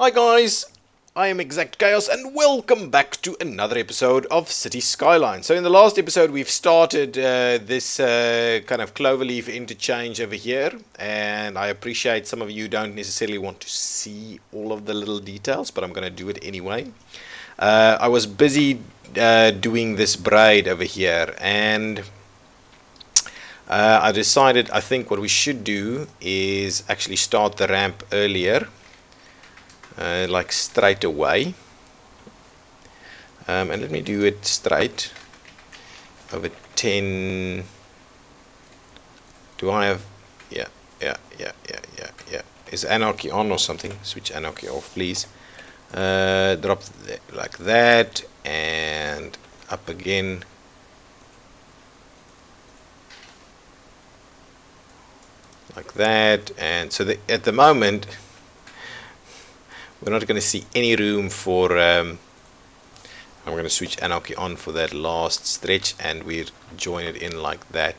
Hi guys, I am ExactChaos and welcome back to another episode of Cities Skylines. So in the last episode we've started this kind of cloverleaf interchange over here, and I appreciate some of you don't necessarily want to see all of the little details, but I'm going to do it anyway. I was busy doing this braid over here, and I decided I think what we should do is actually start the ramp earlier. Like straight away, and let me do it straight over 10. Do I have, yeah, is anarchy on or something? Switch anarchy off, please. Drop like that and up again. Like that, and so at the moment we're not going to see any room for I'm going to switch anarchy on for that last stretch, and we join it in like that.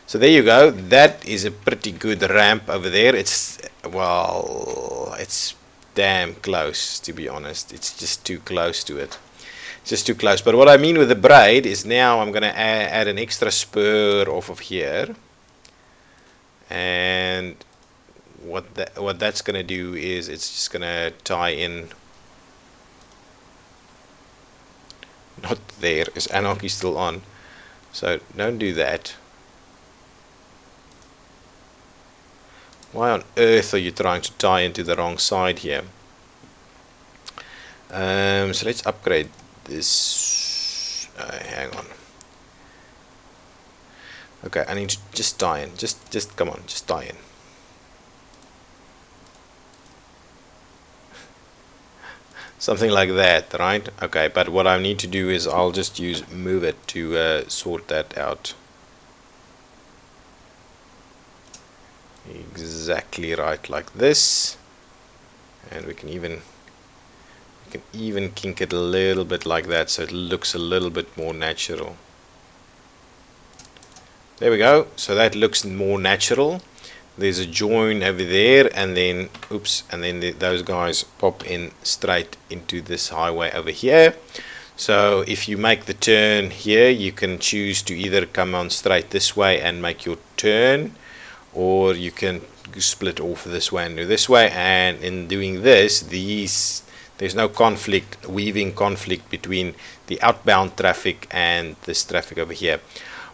So there you go. That is a pretty good ramp over there. It's damn close, to be honest. It's just too close to it. It's just too close. But what I mean with the braid is now I'm going to add an extra spur off of here, and what that's going to do is it's just going to tie in. Not there. Is anarchy still on? So don't do that. Why on earth are you trying to tie into the wrong side here? So let's upgrade this. Hang on. Okay, I need to just tie in. Just come on, just tie in. Something like that, right? Okay, but what I need to do is I'll just use move it to sort that out. Exactly right, like this, and we can even kink it a little bit like that, so it looks a little bit more natural. There we go. So that looks more natural. There's a join over there, and then oops, and then those guys pop in straight into this highway over here. So if you make the turn here, you can choose to either come on straight this way and make your turn, or you can split off this way and do this way. And in doing this, there's no weaving conflict between the outbound traffic and this traffic over here.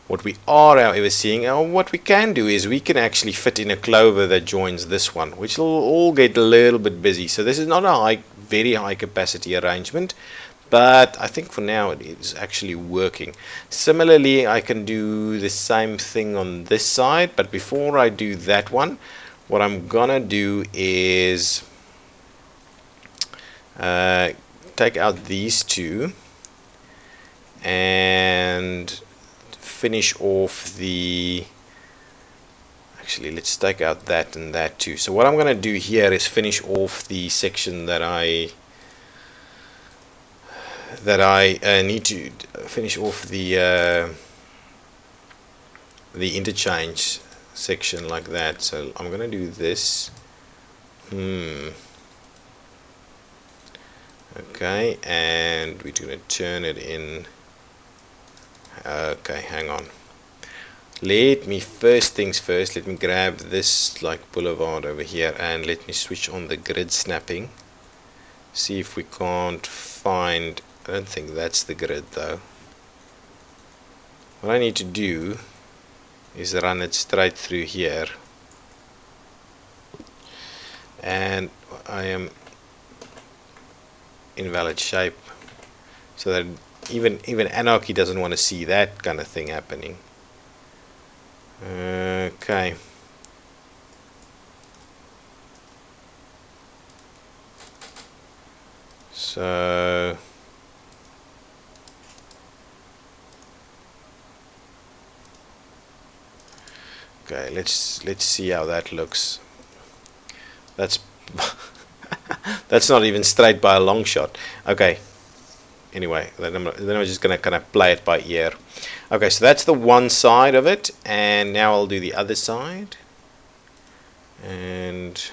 What we are, however, seeing, or what we can do, is we can actually fit in a clover that joins this one, which will all get a little bit busy. So this is not a very high capacity arrangement, but I think for now it is actually working. Similarly, I can do the same thing on this side, but before I do that one, what I'm gonna do is take out these two and finish off actually let's take out that and that too. So what I'm going to do here is finish off the section that I need to finish off the interchange section like that. So I'm going to do this. Okay, and we're going to turn it in. Okay, hang on. Let me first things first, let me grab this like boulevard over here, and let me switch on the grid snapping. See if we can't find, I don't think that's the grid though. What I need to do is run it straight through here, and I am invalid shape, so that even anarchy doesn't want to see that kind of thing happening. Okay. So okay, let's see how that looks. That's that's not even straight by a long shot. Okay. Anyway, then I'm just going to kind of play it by ear. Okay, so that's the one side of it, and now I'll do the other side. And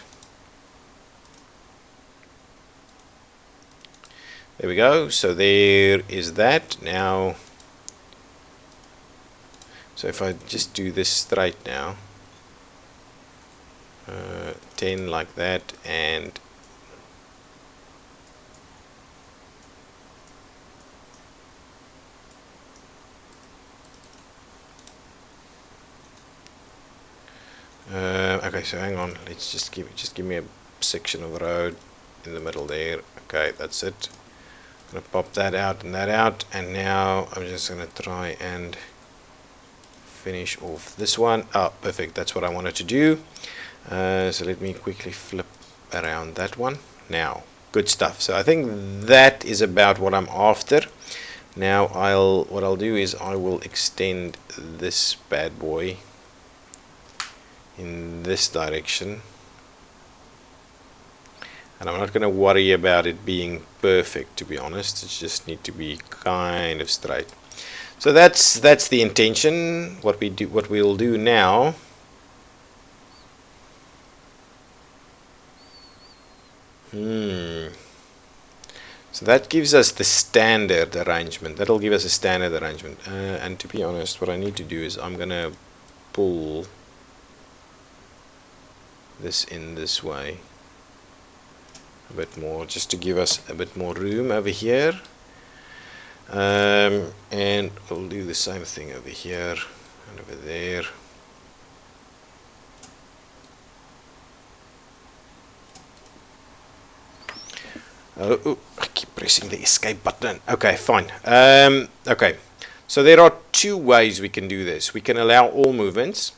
There we go. So there is that. Now, so if I just do this straight now, 10 like that, and okay, so hang on, let's just give me a section of road in the middle there. Okay, that's it. I'm gonna pop that out, and now I'm just gonna try and finish off this one. Oh, perfect, that's what I wanted to do. So let me quickly flip around that one. Now, good stuff. So I think that is about what I'm after. Now what I'll do is I will extend this bad boy in this direction, and I'm not going to worry about it being perfect, to be honest. It just need to be kind of straight. So that's the intention. What we'll do now, so that gives us the standard arrangement. That'll give us a standard arrangement. And to be honest, what I need to do is I'm gonna pull this in this way a bit more, just to give us a bit more room over here. And we'll do the same thing over here and over there. Oh, I keep pressing the escape button. Okay, fine. Okay, so there are two ways we can do this. We can allow all movements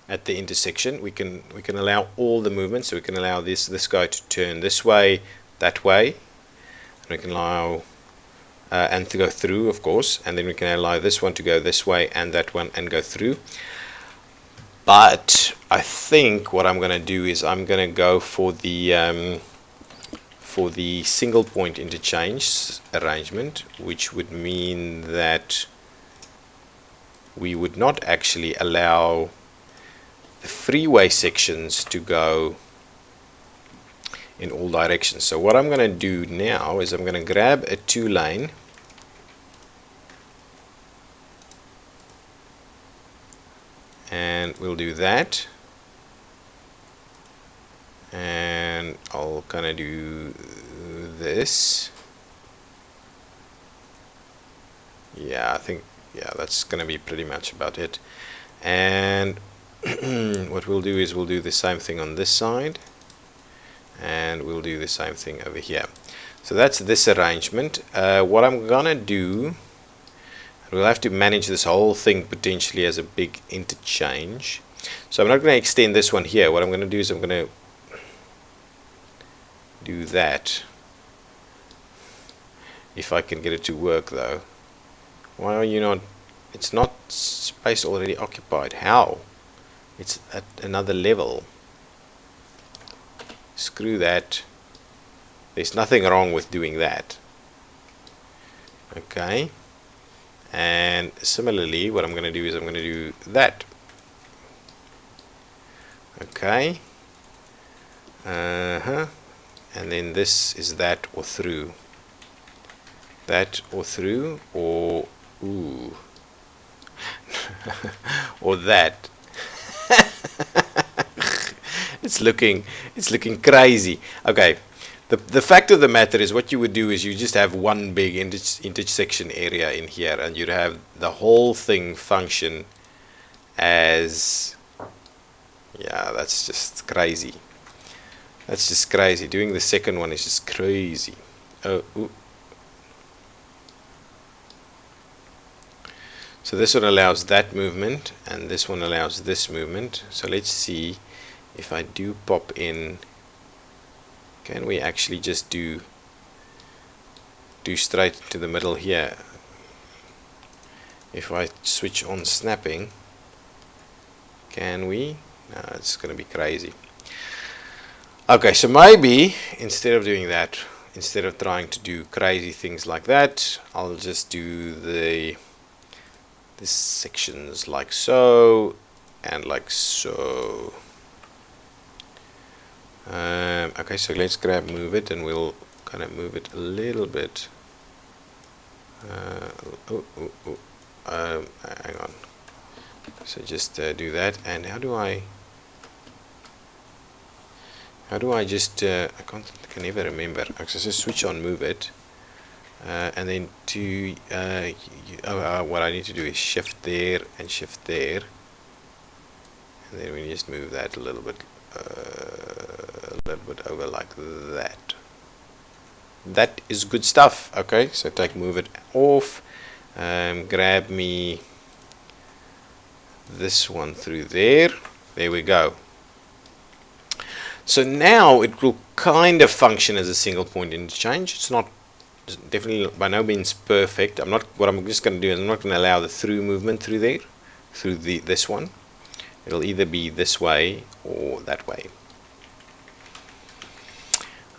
at the intersection. We can allow all the movements. So we can allow this guy to turn this way, that way, and we can allow and to go through, of course, and then we can allow this one to go this way and that one and go through. But I think what I'm going to do is I'm going to go for the single point interchange arrangement, which would mean that we would not actually allow the freeway sections to go in all directions. So what I'm going to do now is I'm going to grab a 2-lane and we'll do that, and I'll kind of do this. Yeah, I think, yeah, that's going to be pretty much about it. And what we'll do is we'll do the same thing on this side, and we'll do the same thing over here. So that's this arrangement. What I'm gonna do, we'll have to manage this whole thing potentially as a big interchange. So I'm not going to extend this one here. What I'm going to do is I'm going to do that. If I can get it to work though. Why are you not? It's not space already occupied. How? It's at another level. Screw that. There's nothing wrong with doing that. Okay. And similarly, what I'm going to do is I'm going to do that. Okay. And then this is that or through. That or through, or ooh. Or that. It's looking crazy. Okay. The fact of the matter is, what you would do is you just have one big intersection area in here, and you'd have the whole thing function as, yeah, that's just crazy. That's just crazy. Doing the second one is just crazy. Oh, ooh. So this one allows that movement, and this one allows this movement. So let's see if I do pop in. Can we actually just do straight to the middle here? If I switch on snapping, can we? No, it's going to be crazy. Okay, so maybe instead of doing that, instead of trying to do crazy things like that, I'll just do the sections like so and like so. Okay, so let's move it, and we'll kind of move it a little bit. Hang on. So just do that. And how do I just I can never remember. Actually, just switch on move it, and then to what I need to do is shift there and shift there, and then we just move that a little bit over like that. That is good stuff. Okay, so move it off, grab me this one through there. There we go. So now it will kind of function as a single point interchange. It's not definitely by no means perfect. What I'm just going to do is I'm not going to allow the through movement through there, through this one. It'll either be this way or that way.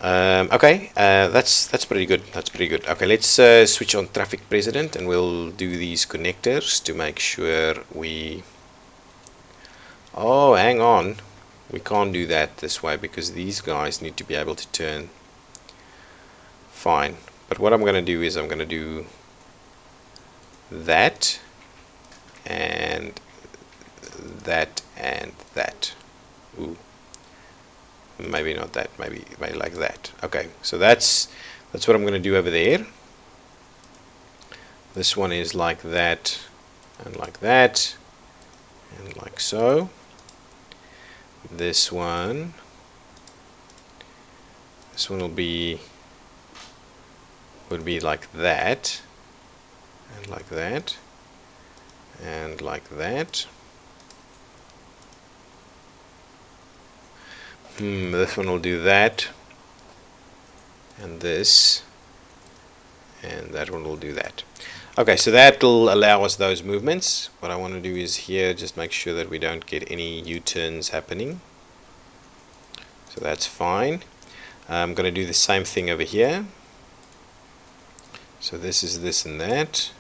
Okay, that's pretty good. That's pretty good. Okay, let's switch on traffic precedent, and we'll do these connectors to make sure we. Oh, hang on. We can't do that this way because these guys need to be able to turn. Fine. But what I'm going to do is I'm going to do that and that and that. Ooh. Maybe not that. Maybe like that. Okay. So that's what I'm going to do over there. This one is like that and like that and like so. This one would be like that and like that and like that. This one will do that and this, and that one will do that. Okay, so that will allow us those movements. What I want to do is here just make sure that we don't get any U-turns happening. So that's fine. I'm going to do the same thing over here. So this is this and that,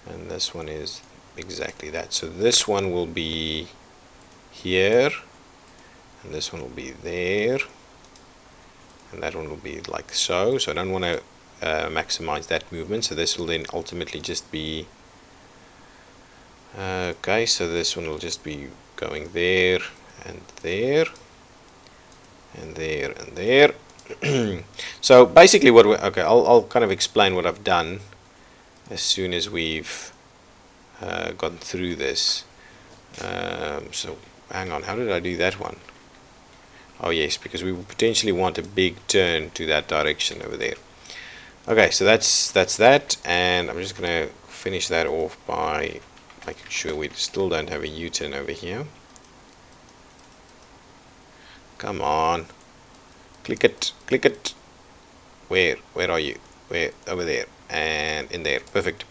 and this one is exactly that. So this one will be here, and this one will be there, and that one will be like so. So I don't want to maximize that movement, so this will then ultimately just be okay, so this one will just be going there and there and there and there. So basically what I'll kind of explain what I've done as soon as we've gone through this. So hang on, how did I do that one? Oh yes, because we potentially want a big turn to that direction over there. Okay, so that's that, and I'm just going to finish that off by making sure we still don't have a U-turn over here. Come on, click it. Where are you? Where? Over there and in there. Perfect.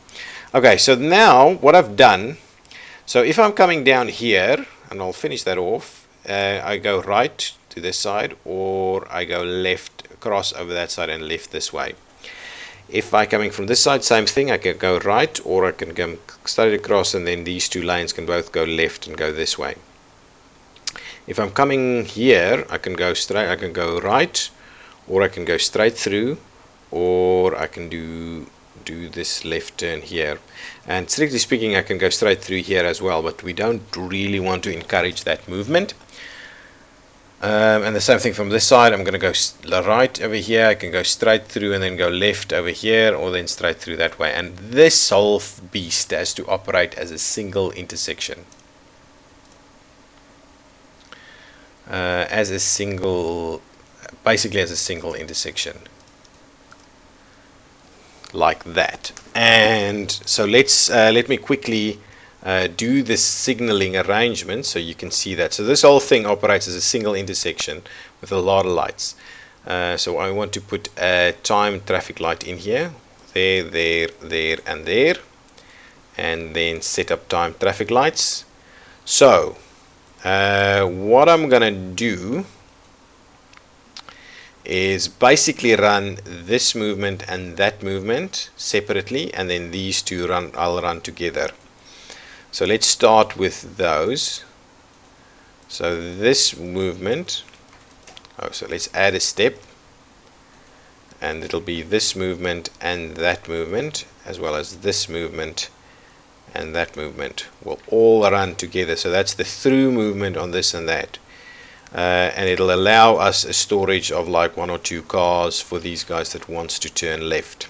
Okay, so now what I've done, so if I'm coming down here, and I'll finish that off, I go right to this side, or I go left across over that side and left this way. If I'm coming from this side, same thing, I can go right, or I can go straight across, and then these two lanes can both go left and go this way. If I'm coming here, I can go straight, I can go right, or I can go straight through, or I can do this left turn here. And strictly speaking, I can go straight through here as well, but we don't really want to encourage that movement. And the same thing from this side, I'm going to go right over here, I can go straight through and then go left over here, or then straight through that way. And this whole beast has to operate as a single intersection. Basically as a single intersection. Like that. And so let me quickly do this signaling arrangement so you can see that. So this whole thing operates as a single intersection with a lot of lights. So I want to put a time traffic light in here, there, and there, and then set up time traffic lights. So what I'm gonna do is basically run this movement and that movement separately, and then these two I'll run together. So let's start with those. So this movement, so let's add a step, and it'll be this movement and that movement, as well as this movement and that movement will all run together. So that's the through movement on this and that. And it'll allow us a storage of like 1 or 2 cars for these guys that wants to turn left.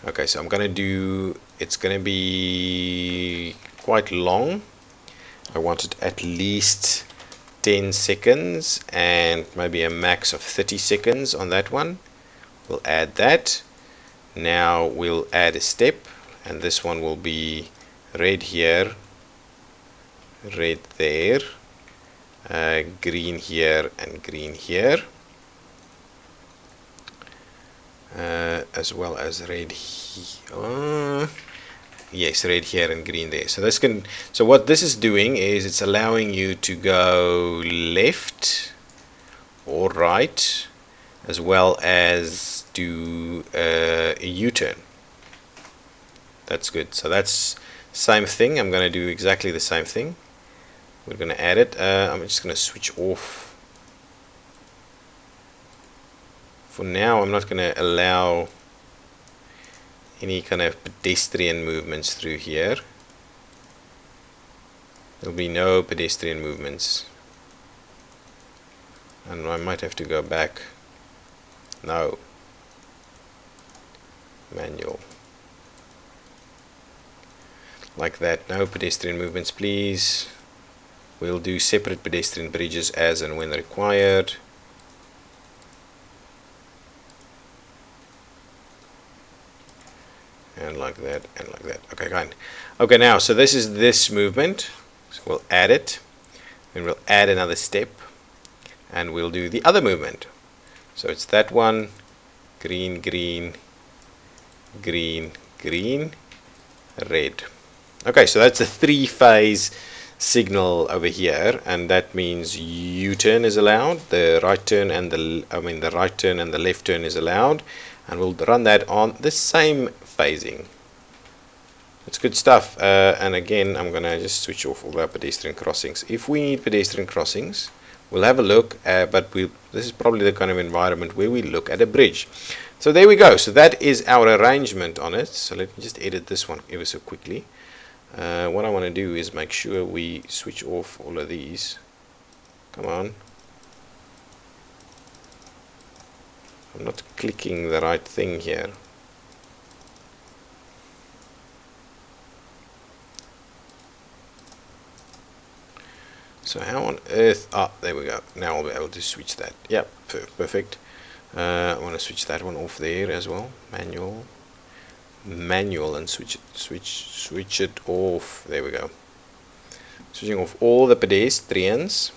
Okay, so I'm gonna do, it's gonna be quite long. I want it at least 10 seconds and maybe a max of 30 seconds on that one. We'll add that. Now we'll add a step, and this one will be red here, red there, green here and green here, as well as red here. Yes, red here and green there. So this can, so what this is doing is it's allowing you to go left or right, as well as do a U-turn. That's good. So that's same thing. I'm going to do exactly the same thing. We're going to add it. I'm just going to switch off. For now, I'm not going to allow any kind of pedestrian movements through here. There'll be no pedestrian movements. And I might have to go back. No. Manual. Like that. No pedestrian movements, please. We'll do separate pedestrian bridges as and when required. And like that, and like that. Okay, fine. Okay, now, so this is this movement. So we'll add it. And we'll add another step. And we'll do the other movement. So it's that one. Green, green, green, green, red. Okay, so that's a 3-phase signal over here, and that means U-turn is allowed. The right turn and the right turn and the left turn is allowed, and we'll run that on the same phasing. It's good stuff. And again, I'm gonna just switch off all our pedestrian crossings. If we need pedestrian crossings, we'll have a look. But this is probably the kind of environment where we look at a bridge. So there we go. So that is our arrangement on it. So let me just edit this one ever so quickly. What I want to do is make sure we switch off all of these. Come on. I'm not clicking the right thing here. So how on earth, there we go. Now I'll be able to switch that. Yep, perfect. I want to switch that one off there as well. Manual, and switch it off. There we go. Switching off all the pedestrians,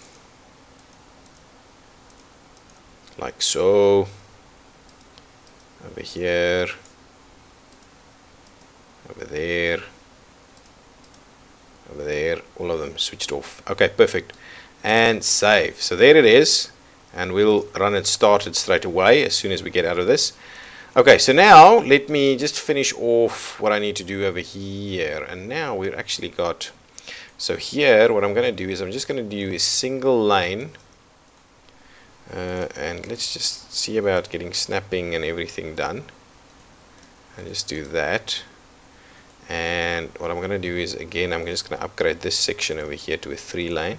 like so. Over here, over there, over there, all of them switched off. Okay, perfect. And save. So there it is, and we'll run it started straight away as soon as we get out of this. Okay, so now let me just finish off what I need to do over here. And now we've actually got, so here what I'm going to do is I'm just going to do a single lane. And let's just see about getting snapping and everything done. And just do that. And what I'm going to do is, again, I'm just going to upgrade this section over here to a 3-lane.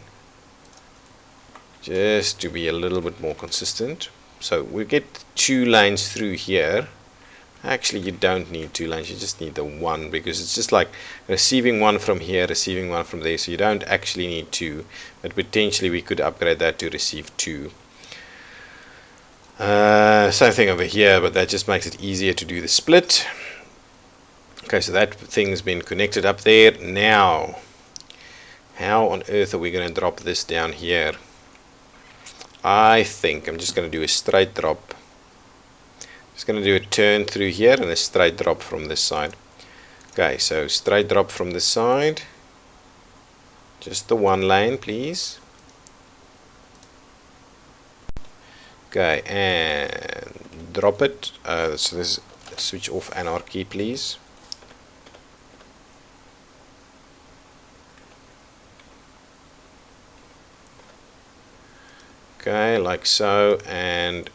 Just to be a little bit more consistent. So we get 2 lanes through here. Actually, you don't need 2 lanes, you just need the 1, because it's just like receiving 1 from here, receiving 1 from there. So you don't actually need 2, but potentially we could upgrade that to receive 2. Same thing over here, but that just makes it easier to do the split. Okay, so that thing's been connected up there. Now, how on earth are we going to drop this down here? I think I'm just going to do a straight drop. Just going to do a turn through here and a straight drop from this side. Okay, so straight drop from this side. Just the 1 lane, please. Okay, and drop it. So this, switch off anarchy, please. Okay, like so, and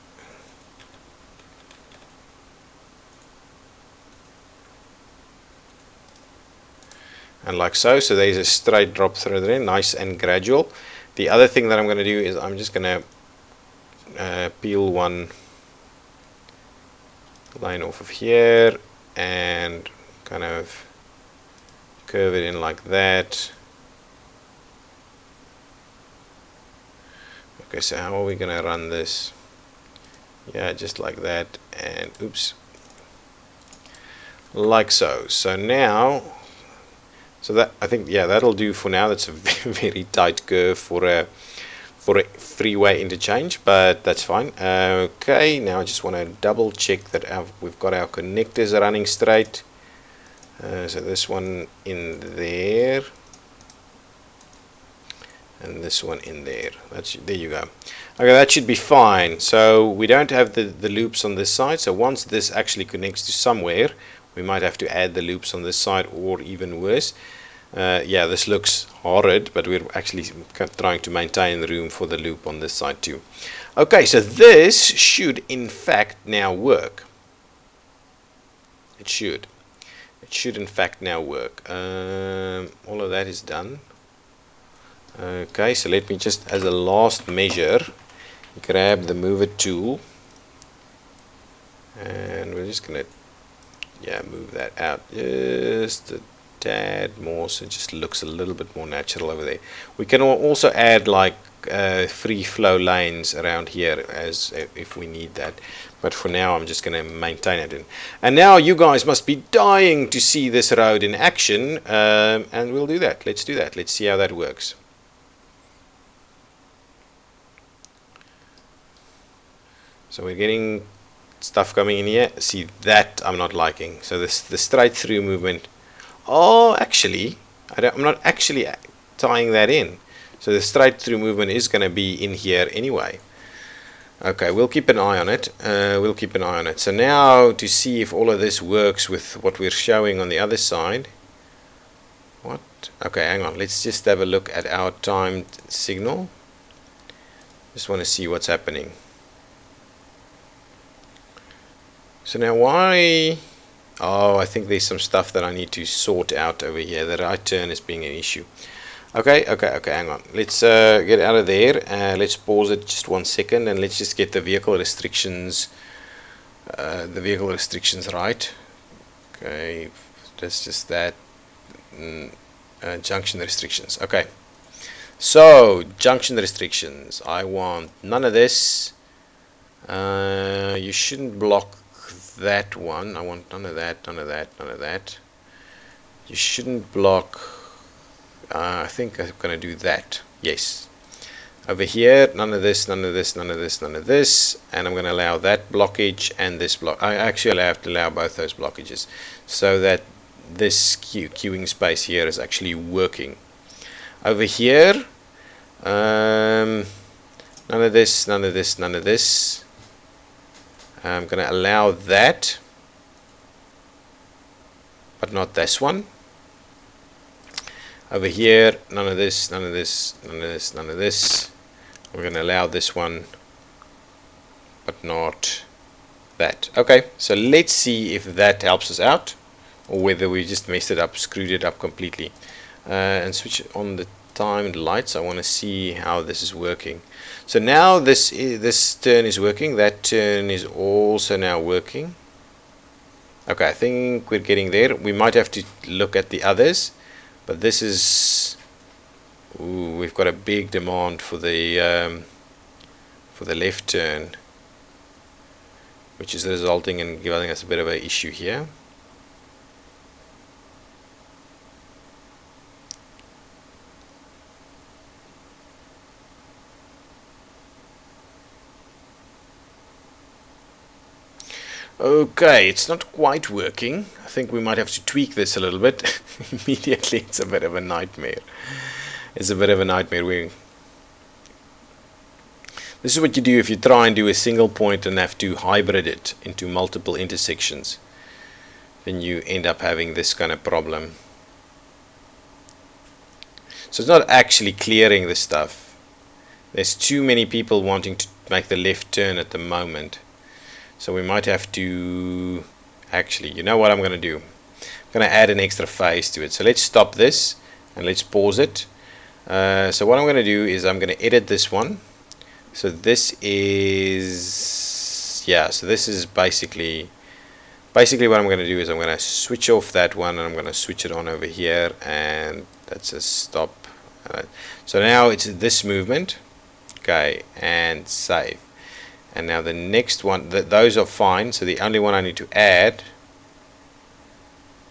and like so. So there's a straight drop through there, nice and gradual. The other thing that I'm going to do is I'm just going to peel one line off of here and kind of curve it in like that. Okay, so how are we going to run this? Yeah, just like that, and oops, like so. So now, so that, I think, yeah, that'll do for now. That's a very tight curve for a freeway interchange, but that's fine. Okay, now I just want to double check that we've got our connectors running straight. So this one in there, and this one in there. There you go. Okay, that should be fine. So we don't have the loops on this side. So once this actually connects to somewhere, we might have to add the loops on this side, or even worse. Yeah, this looks horrid, but we're actually trying to maintain the room for the loop on this side too. Okay, so this should in fact now work. It should in fact now work. All of that is done. Okay, so let me just, as a last measure, grab the mover tool, and we're just gonna, yeah, move that out just a tad more, so it just looks a little bit more natural over there. We can also add like free flow lanes around here as if we need that, but for now I'm just going to maintain it in. And now you guys must be dying to see this road in action, and we'll do that. Let's do that. Let's see how that works. So we're getting stuff coming in here. See, that I'm not liking. So the straight through movement. Oh, actually, I'm not actually tying that in. So the straight through movement is going to be in here anyway. Okay, we'll keep an eye on it. We'll keep an eye on it. So now to see if all of this works with what we're showing on the other side. What? Okay, hang on. Let's just have a look at our timed signal. Just want to see what's happening. So now why? Oh, I think there's some stuff that I need to sort out over here. The right turn is being an issue. Okay, hang on. Let's get out of there. Let's pause it just 1 second, and let's just get the vehicle restrictions right. Okay, that's just that. Junction restrictions. Okay, so junction restrictions. I want none of this. You shouldn't block that one. I want none of that, none of that, none of that. You shouldn't block. I think I'm going to do that. Yes. Over here, none of this, none of this, none of this, none of this. And I'm going to allow that blockage and this block. I actually have to allow both those blockages so that this queuing space here is actually working. Over here, none of this, none of this, none of this. I'm going to allow that, but not this one. Over here, none of this, none of this, none of this, none of this. We're going to allow this one, but not that. Okay, so let's see if that helps us out, or whether we just messed it up, screwed it up completely. And switch on the timed lights. I want to see how this is working. So now this turn is working. That turn is also now working. Okay, I think we're getting there. We might have to look at the others, but this is. Ooh, we've got a big demand for the left turn, which is resulting in giving us a bit of an issue here. Okay, it's not quite working. I think we might have to tweak this a little bit. Immediately, it's a bit of a nightmare. It's a bit of a nightmare. This is what you do if you try and do a single point and have to hybrid it into multiple intersections. Then you end up having this kind of problem. So it's not actually clearing the stuff. There's too many people wanting to make the left turn at the moment. So we might have to actually, you know what I'm going to do? I'm going to add an extra phase to it. So let's stop this and let's pause it. So what I'm going to do is I'm going to edit this one. So this is, yeah, so this is basically what I'm going to do is I'm going to switch off that one and I'm going to switch it on over here, and that's a stop. So now it's this movement, okay, and save. And now the next one, those are fine. So the only one I need to add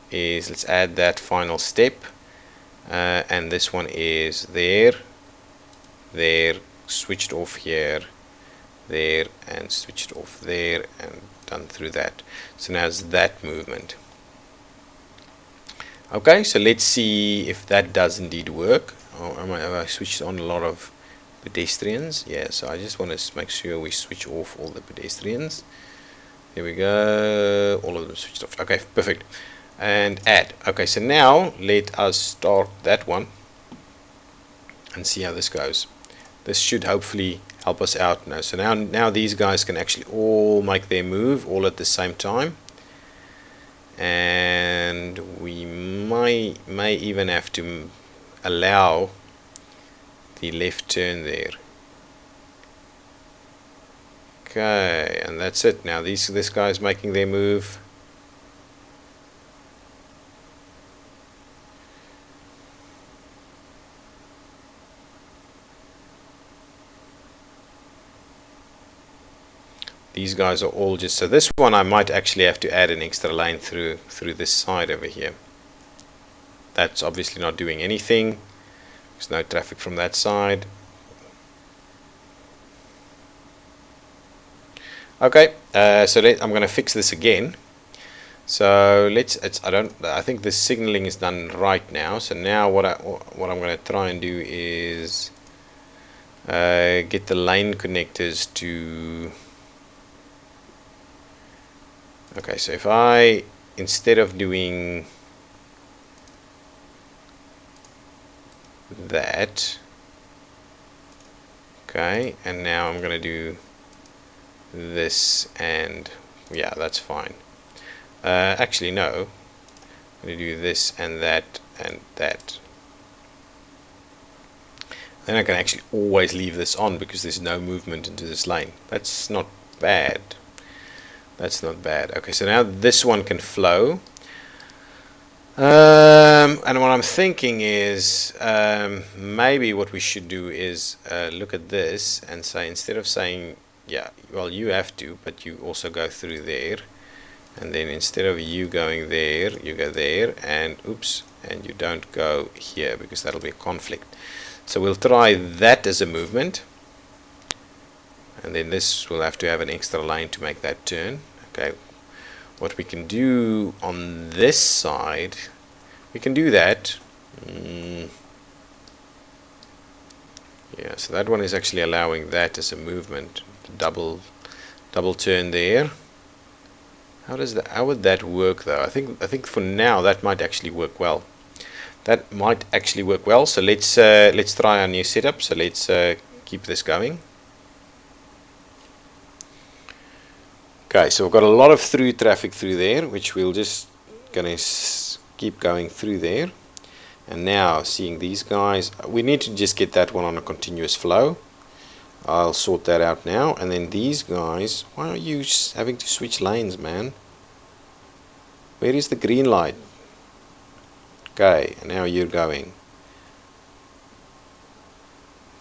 is, let's add that final step, and this one is there, switched off here, there, and switched off there, and done through that. So now it's that movement. Okay, so let's see if that does indeed work. Oh, have I switched on a lot of pedestrians? Yeah, so I just want to make sure we switch off all the pedestrians. There we go, all of them switched off. Okay, perfect. And add. Okay, so now let us start that one and see how this goes. This should hopefully help us out now. So now these guys can actually all make their move all at the same time, and we may even have to allow the left turn there. Okay, and that's it. Now this guy's making their move. These guys are all just, so this one I might actually have to add an extra lane through this side over here. That's obviously not doing anything. There's no traffic from that side. Okay, so I'm going to fix this again. So I think the signaling is done right now. So now what I'm going to try and do is get the lane connectors to. Okay, so if I, instead of doing that, okay, and now I'm going to do this, and yeah, that's fine. Actually, no, I'm going to do this and that and that. Then I can actually always leave this on because there's no movement into this lane. That's not bad. That's not bad. Okay, so now this one can flow. And what I'm thinking is maybe what we should do is look at this and say, instead of saying, yeah, well, you have to, but you also go through there, and then instead of you going there, you go there, and oops, and you don't go here because that'll be a conflict. So we'll try that as a movement. And then this will have to have an extra lane to make that turn. Okay, what we can do on this side, we can do that. Yeah, so that one is actually allowing that as a movement. Double turn there. How would that work though? I think for now that might actually work well. That might actually work well. So let's try our new setup. So let's keep this going. Okay, so we've got a lot of through traffic through there, which we'll just gonna keep going through there. And now seeing these guys, we need to just get that one on a continuous flow. I'll sort that out now. And then these guys, why are you having to switch lanes, man? Where is the green light? Okay, and now you're going.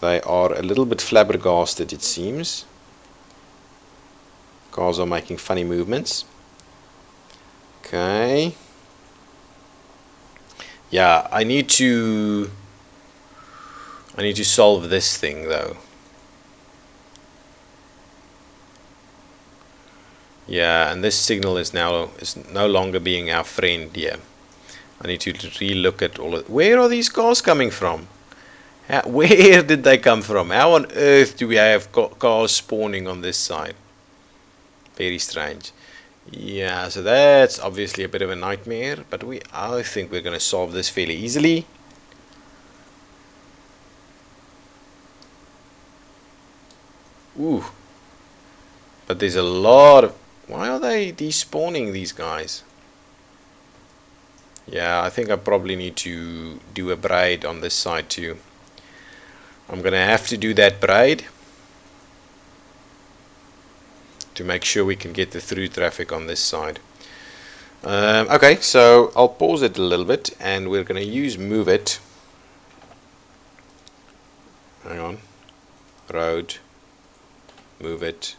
They are a little bit flabbergasted, it seems. Cars are making funny movements. Okay. Yeah, I need to solve this thing though. Yeah, and this signal is no longer being our friend here. I need to re-look at all of. Where are these cars coming from? Where did they come from? How on earth do we have cars spawning on this side? Very strange. Yeah, so that's obviously a bit of a nightmare, but I think we're going to solve this fairly easily. Ooh. But there's a lot of. Why are they despawning these guys? Yeah, I think I probably need to do a braid on this side too. I'm gonna have to do that braid to make sure we can get the through traffic on this side. Okay, so I'll pause it a little bit and we're gonna use move it. Hang on, road, move it,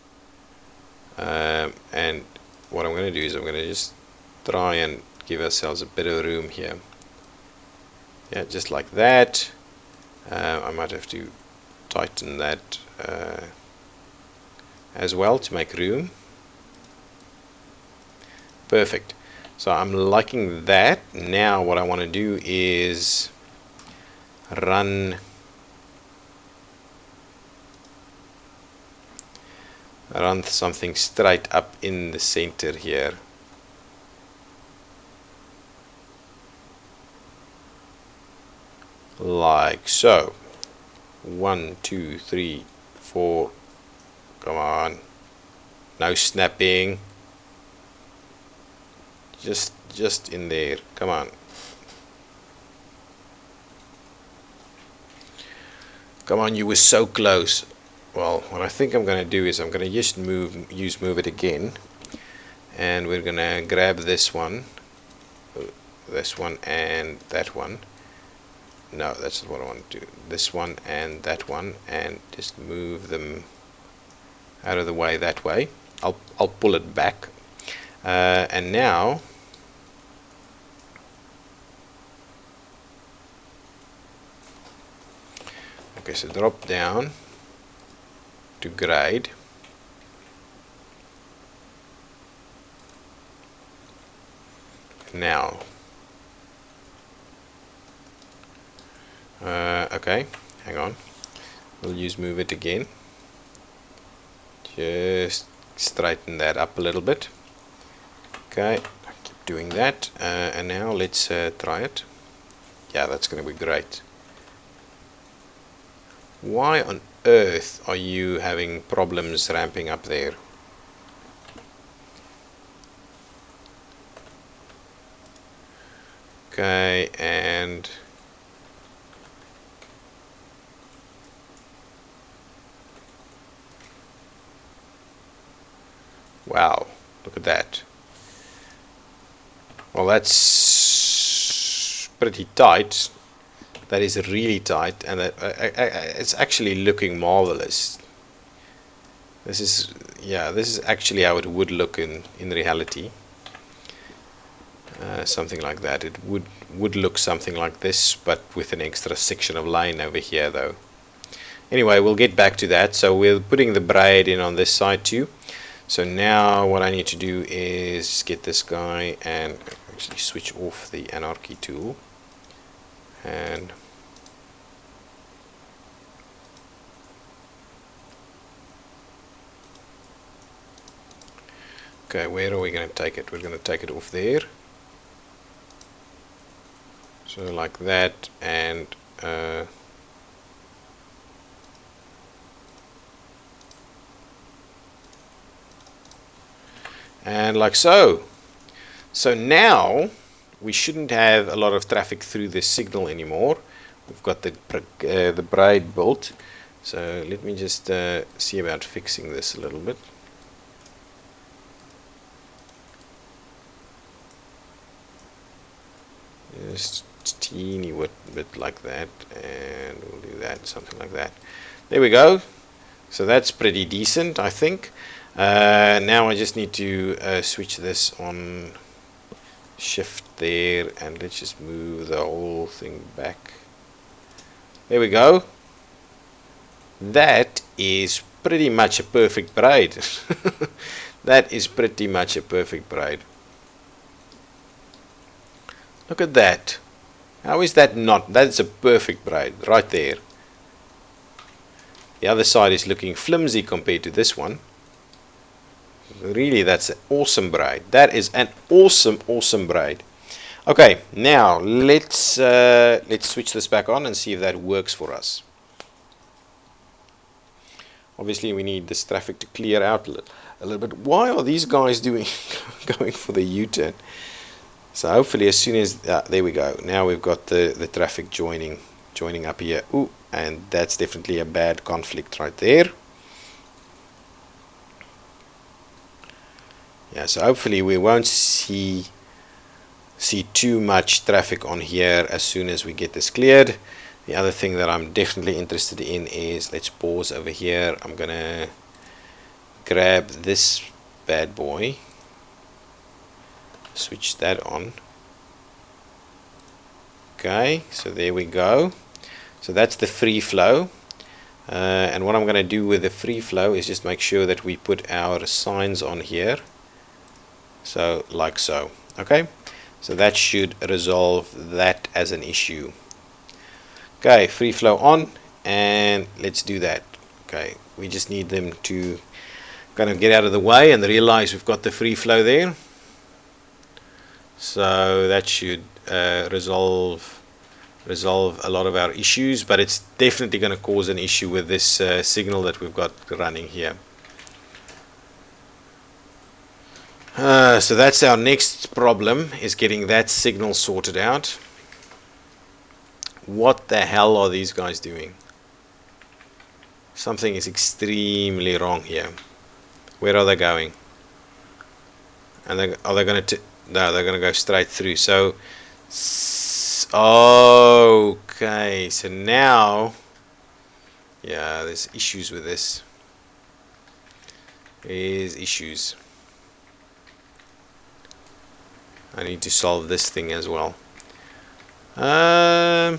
and what I'm gonna do is I'm gonna just try and give ourselves a bit of room here. Yeah, just like that. I might have to tighten that as well to make room. Perfect. So I'm liking that. Now what I want to do is run something straight up in the center here. Like so. 1, 2, 3, 4. Come on. No snapping. Just in there. Come on. Come on, you were so close. Well, what I think I'm going to do is I'm going to just use move it again. And we're going to grab this one and that one. No, that's not what I want to do. This one and that one, and just move them out of the way that way. I'll pull it back, and now okay, so drop down to grade. Now okay, hang on, we'll use move it again. Just straighten that up a little bit. Okay, keep doing that, and now let's try it. Yeah, that's going to be great. Why on earth are you having problems ramping up there? Okay, and wow, look at that. Well, that's pretty tight. That is really tight, and it's actually looking marvelous. This is, yeah, this is actually how it would look in reality. Something like that. It would look something like this, but with an extra section of line over here, though. Anyway, we'll get back to that. So we're putting the braid in on this side too. So now what I need to do is get this guy and actually switch off the anarchy tool, and okay, where are we going to take it? We're going to take it off there. So like that, and like so. So now we shouldn't have a lot of traffic through this signal anymore. We've got the braid built. So let me just see about fixing this a little bit. Just teeny bit like that, and we'll do that, something like that. There we go. So that's pretty decent, I think. Now I just need to switch this on shift there, and let's just move the whole thing back. There we go. That is pretty much a perfect braid. That is pretty much a perfect braid. Look at that. How is that not? That's a perfect braid right there. The other side is looking flimsy compared to this one. Really, that's an awesome braid. That is an awesome braid. Okay, now let's switch this back on and see if that works for us. Obviously, we need this traffic to clear out a little bit. Why are these guys doing going for the U-turn? So hopefully as soon as there we go, now we've got the traffic joining up here. Ooh, and that's definitely a bad conflict right there. Yeah, so hopefully we won't see too much traffic on here as soon as we get this cleared. The other thing that I'm definitely interested in is, let's pause over here. I'm gonna grab this bad boy, switch that on. Okay, so there we go. So that's the free flow. And what I'm going to do with the free flow is just make sure that we put our signs on here. So like so. Okay, so that should resolve that as an issue. Okay, free flow on, and let's do that. Okay, we just need them to kind of get out of the way and realize we've got the free flow there. So that should resolve a lot of our issues, but it's definitely going to cause an issue with this signal that we've got running here. So that's our next problem, is getting that signal sorted out. What the hell are these guys doing? Something is extremely wrong here. Where are they going? And are they going to? No, they're going to go straight through. So, okay. So now, yeah, there's issues with this. There's issues. I need to solve this thing as well. Yeah,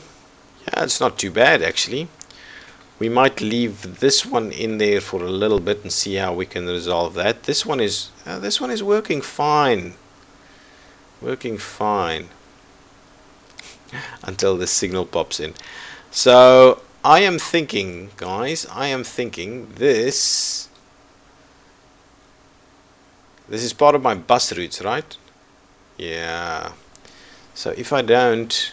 it's not too bad actually. We might leave this one in there for a little bit and see how we can resolve that. This one is working fine. Working fine until the signal pops in. So I am thinking, guys, this is part of my bus routes, right? Yeah. So if I don't,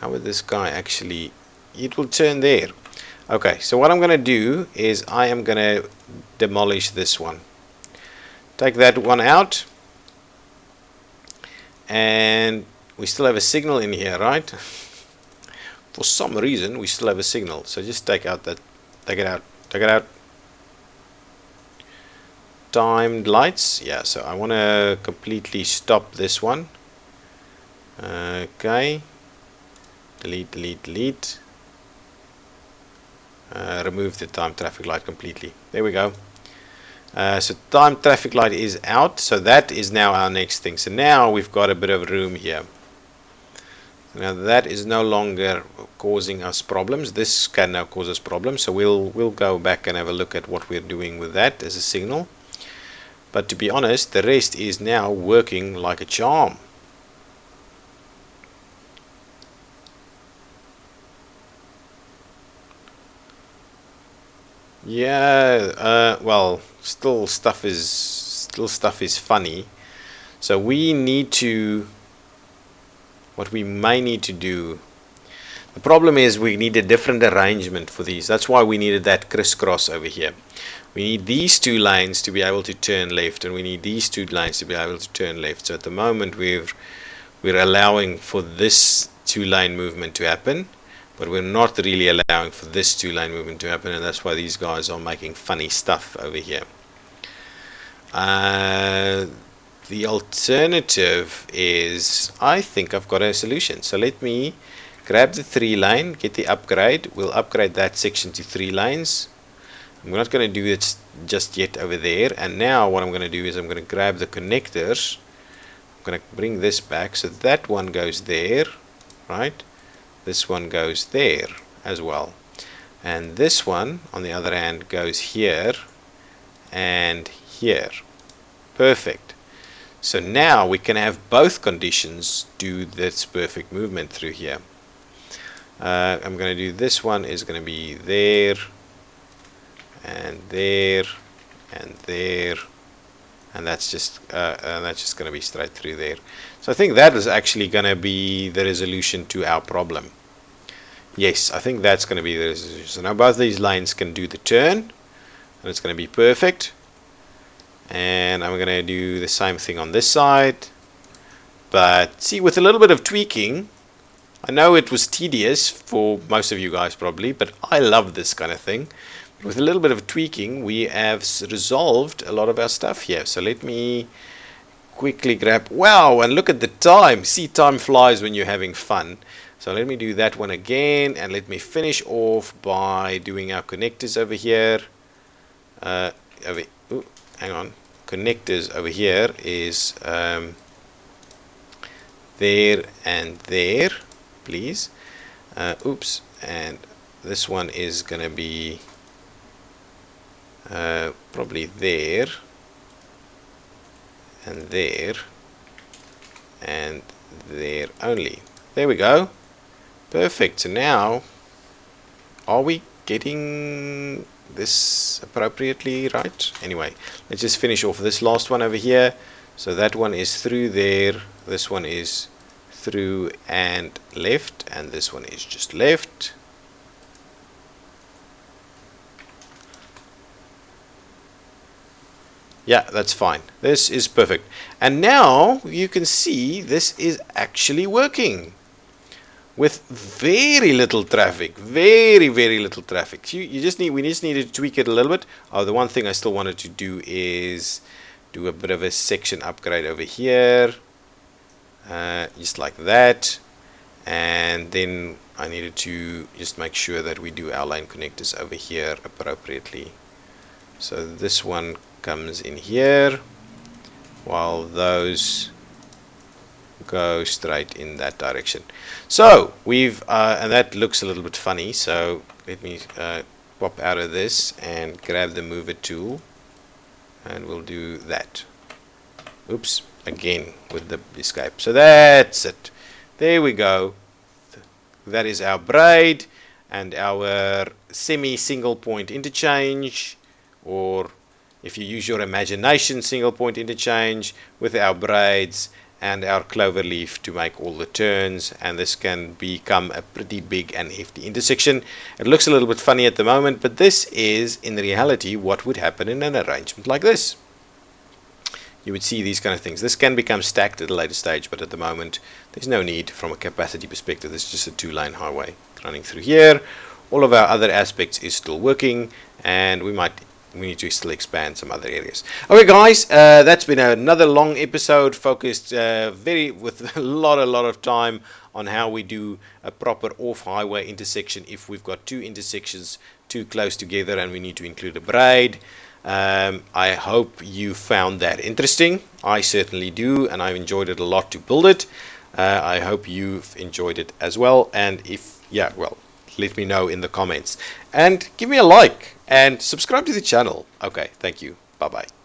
how would this guy actually, it will turn there. Okay, so what I'm going to do is I am going to demolish this one. Take that one out. And we still have a signal in here, right? For some reason, we still have a signal. So just take it out. Take it out. Timed lights. Yeah, so I want to completely stop this one. Okay. Delete. Remove the time traffic light completely. There we go. So time traffic light is out. So that is now our next thing. So now we've got a bit of room here. Now that is no longer causing us problems. This can now cause us problems. So we'll go back and have a look at what we're doing with that as a signal. But to be honest, the rest is now working like a charm. Yeah, well, still stuff is funny. So we need to, what we may need to do, the problem is we need a different arrangement for these. That's why we needed that crisscross over here. We need these two lines to be able to turn left, and we need these two lines to be able to turn left. So at the moment we're allowing for this two-line movement to happen, but we're not really allowing for this two-line movement to happen, and that's why these guys are making funny stuff over here. The alternative is, I think I've got a solution. So let me grab the 3-line, get the upgrade. We'll upgrade that section to 3 lines. I'm not going to do it just yet over there. And now what I'm going to do is I'm going to grab the connectors. I'm going to bring this back. So that one goes there, right? This one goes there as well. And this one, on the other hand, goes here and here. Perfect. So now we can have both conditions do this perfect movement through here. I'm going to do this one is going to be there and there and there, and that's just going to be straight through there. So I think that is actually going to be the resolution to our problem. Yes, I think that's going to be the resolution. So now both these lines can do the turn, and it's going to be perfect. and I'm gonna do the same thing on this side. But see, with a little bit of tweaking, I know it was tedious for most of you guys probably, but I love this kind of thing. With a little bit of tweaking, we have resolved a lot of our stuff here. So let me quickly grab, wow, and look at the time. See, time flies when you're having fun. So let me do that one again, and let me finish off by doing our connectors over here. Hang on, connectors over here is there and there, please. Oops, and this one is gonna be probably there and there and there only. There we go. Perfect. So now, are we getting this appropriately right? Anyway, let's just finish off this last one over here. So that one is through there, this one is through and left, and this one is just left. Yeah, that's fine. This is perfect. And now you can see this is actually working with very little traffic, very little traffic. We just needed to tweak it a little bit. Oh, the one thing I still wanted to do is do a bit of a section upgrade over here, just like that. And then I needed to just make sure that we do our line connectors over here appropriately. So this one comes in here, while those go straight in that direction. So we've and that looks a little bit funny, so let me pop out of this and grab the mover tool, and we'll do that. Oops, again with the escape. So that's it. There we go. That is our braid and our semi single point interchange, or if you use your imagination, single point interchange with our braids and our clover leaf to make all the turns. And this can become a pretty big and hefty intersection. It looks a little bit funny at the moment, but this is in reality what would happen in an arrangement like this. You would see these kind of things. This can become stacked at a later stage, but at the moment there's no need from a capacity perspective. This is just a two-lane highway running through here. All of our other aspects is still working, and we need to still expand some other areas. Okay guys, that's been another long episode focused with a lot of time on how we do a proper off-highway intersection if we've got two intersections too close together and we need to include a braid. I hope you found that interesting. I certainly do, and I've enjoyed it a lot to build it. I hope you've enjoyed it as well, and if yeah, well, let me know in the comments and give me a like and subscribe to the channel. Okay, thank you. Bye bye.